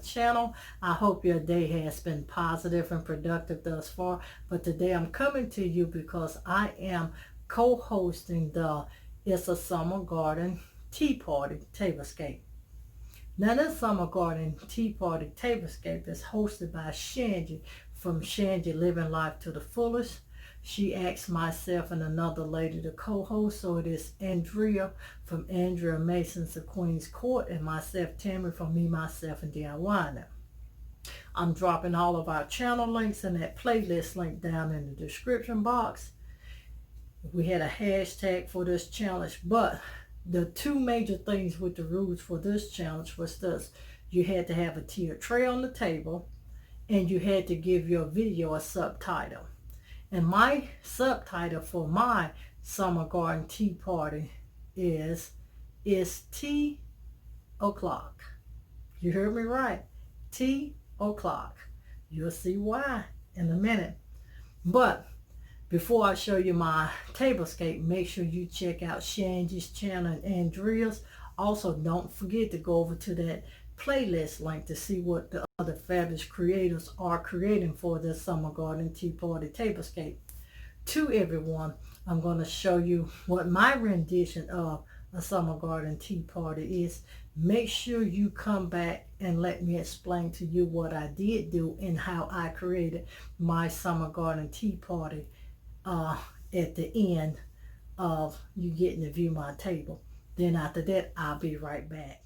channel. I hope your day has been positive and productive thus far. But today I'm coming to you because I am co-hosting the It's a Summer Garden Tea Party Tablescape. Now this Summer Garden Tea Party Tablescape is hosted by Shangie from Shangie Living Life to the Fullest. She asked myself and another lady to co-host, so it is Andrea from Andrea Masons of Queens Court and myself, Tammy, from Me, Myself, and DIY Now. I'm dropping all of our channel links and that playlist link down in the description box. We had a hashtag for this challenge, but the two major things with the rules for this challenge was this: you had to have a tiered tray on the table and you had to give your video a subtitle. And my subtitle for my Summer Garden Tea Party is tea o'clock. You heard me right. Tea o'clock. You'll see why in a minute. But before I show you my tablescape, make sure you check out Shangie's channel and Andrea's. Also, don't forget to go over to that playlist link to see what the other fabulous creators are creating for this Summer Garden Tea Party Tablescape. To everyone, I'm going to show you what my rendition of a Summer Garden Tea Party is. Make sure you come back and let me explain to you what I did do and how I created my Summer Garden Tea Party at the end of you getting to view my table. Then after that, I'll be right back.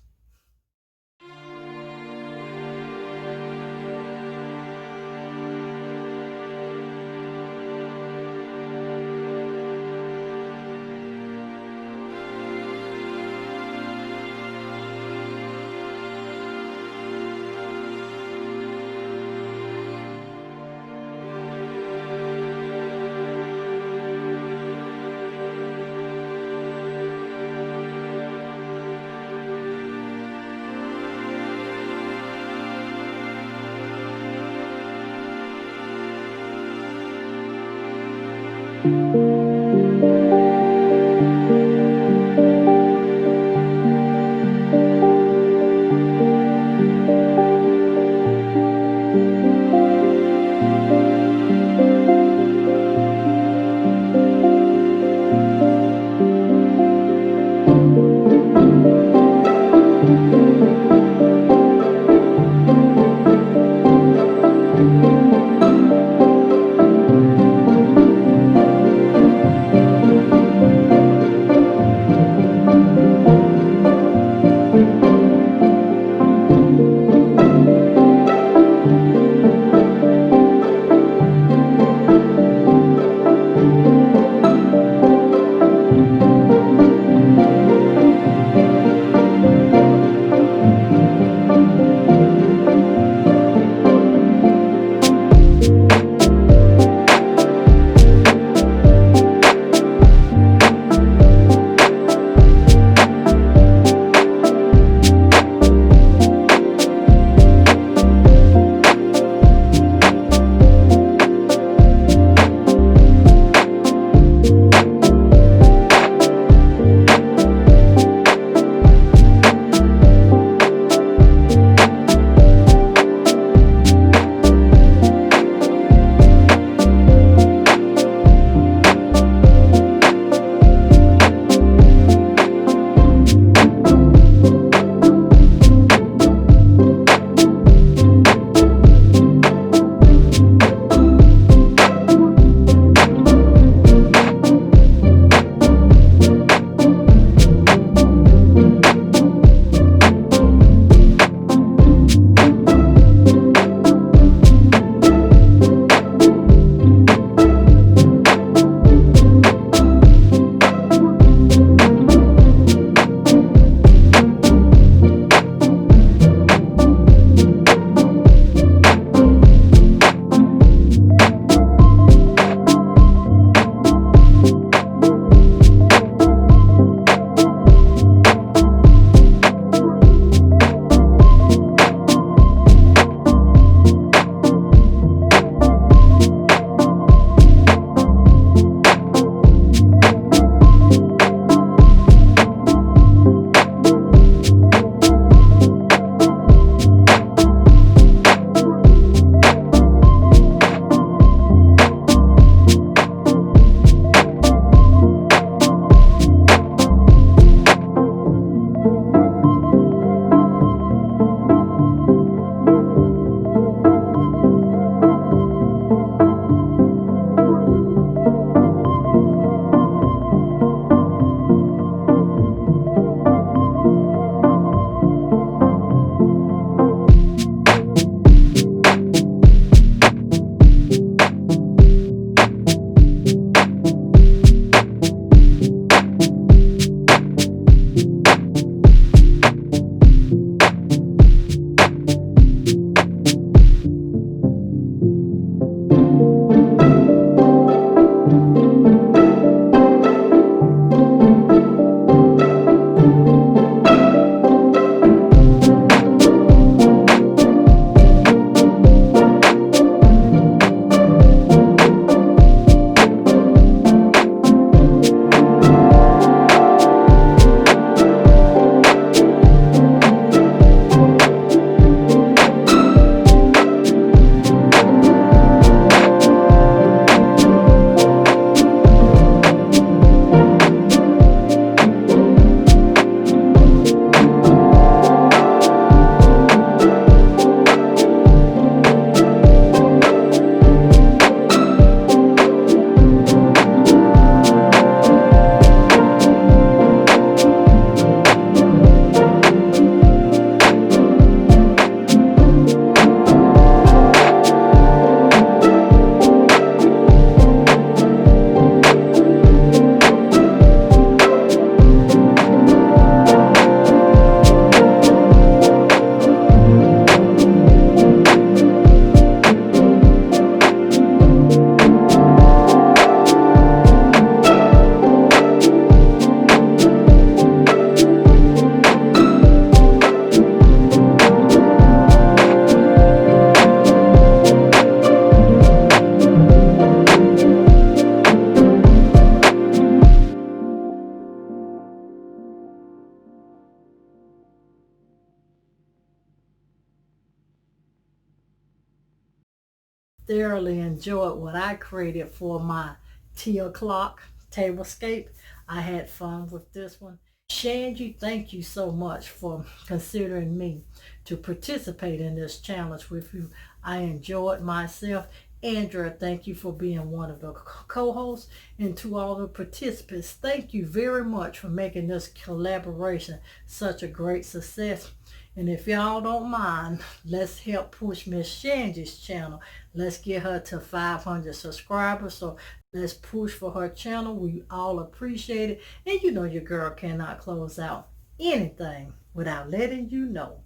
thoroughly enjoyed what I created for my tea o'clock tablescape. I had fun with this one. Shangie, thank you so much for considering me to participate in this challenge with you. I enjoyed myself. Andrea, thank you for being one of the co-hosts. And to all the participants, thank you very much for making this collaboration such a great success. And if y'all don't mind, let's help push Miss Shangie's channel. Let's get her to 500 subscribers. So let's push for her channel. We all appreciate it. And you know your girl cannot close out anything without letting you know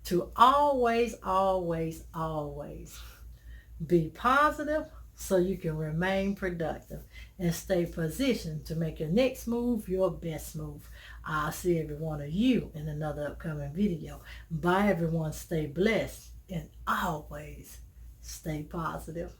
to always, always, always be positive so you can remain productive and stay positioned to make your next move your best move. I'll see every one of you in another upcoming video. Bye everyone. Stay blessed and always stay positive.